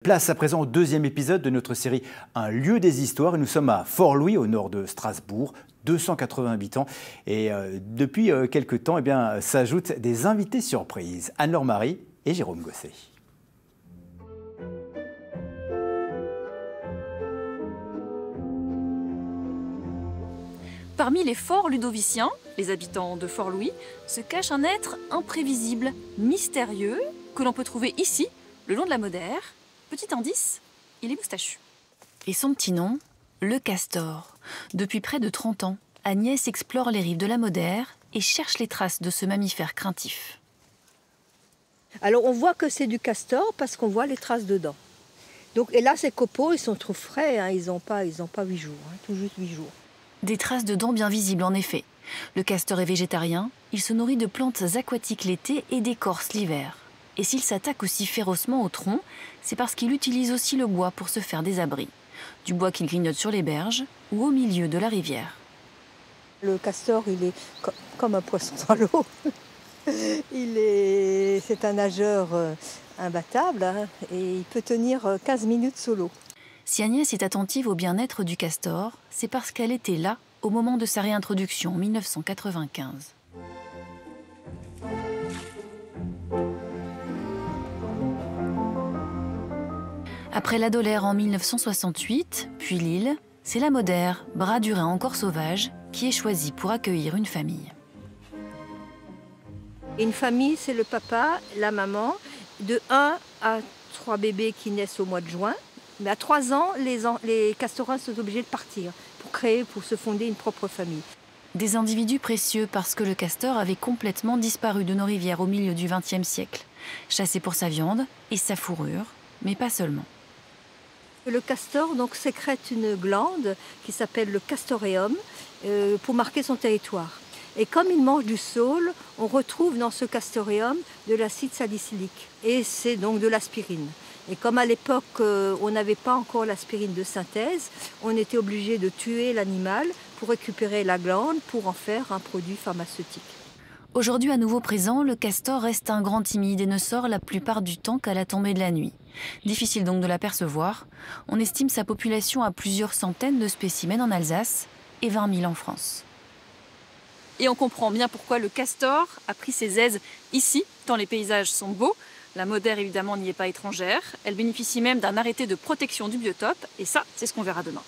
Place à présent au deuxième épisode de notre série Un lieu des histoires. Et nous sommes à Fort-Louis, au nord de Strasbourg, 280 habitants. Et depuis quelques temps, s'ajoutent des invités surprises, Anne-Laure Marie et Jérôme Gosset. Parmi les forts ludoviciens, les habitants de Fort-Louis, se cache un être imprévisible, mystérieux, que l'on peut trouver ici, le long de la Modère. Petit indice, il est moustachu. Et son petit nom, le castor. Depuis près de 30 ans, Agnès explore les rives de la Modère et cherche les traces de ce mammifère craintif. Alors on voit que c'est du castor parce qu'on voit les traces dedans. Donc, et là, ces copeaux, ils sont trop frais, hein, ils n'ont pas 8 jours, hein, tout juste 8 jours. Des traces de dents bien visibles en effet. Le castor est végétarien, il se nourrit de plantes aquatiques l'été et d'écorces l'hiver. Et s'il s'attaque aussi férocement au tronc, c'est parce qu'il utilise aussi le bois pour se faire des abris. Du bois qu'il grignote sur les berges ou au milieu de la rivière. Le castor, il est comme un poisson dans l'eau. C'est un nageur imbattable, hein, et il peut tenir 15 minutes sous l'eau. Si Agnès est attentive au bien-être du castor, c'est parce qu'elle était là au moment de sa réintroduction en 1995. Après l'Adolaire en 1968, puis l'île, c'est la Modère, bras du Rhin encore sauvage, qui est choisie pour accueillir une famille. Une famille, c'est le papa, la maman, de 1 à 3 bébés qui naissent au mois de juin. Mais à 3 ans, les castorins sont obligés de partir pour se fonder une propre famille. Des individus précieux parce que le castor avait complètement disparu de nos rivières au milieu du XXe siècle. Chassé pour sa viande et sa fourrure, mais pas seulement. Le castor donc, sécrète une glande qui s'appelle le castoreum pour marquer son territoire. Et comme il mange du saule, on retrouve dans ce castoreum de l'acide salicylique. Et c'est donc de l'aspirine. Et comme à l'époque, on n'avait pas encore l'aspirine de synthèse, on était obligé de tuer l'animal pour récupérer la glande pour en faire un produit pharmaceutique. Aujourd'hui à nouveau présent, le castor reste un grand timide et ne sort la plupart du temps qu'à la tombée de la nuit. Difficile donc de l'apercevoir. On estime sa population à plusieurs centaines de spécimens en Alsace et 20 000 en France. Et on comprend bien pourquoi le castor a pris ses aises ici, tant les paysages sont beaux. La Modère, évidemment, n'y est pas étrangère. Elle bénéficie même d'un arrêté de protection du biotope. Et ça, c'est ce qu'on verra demain.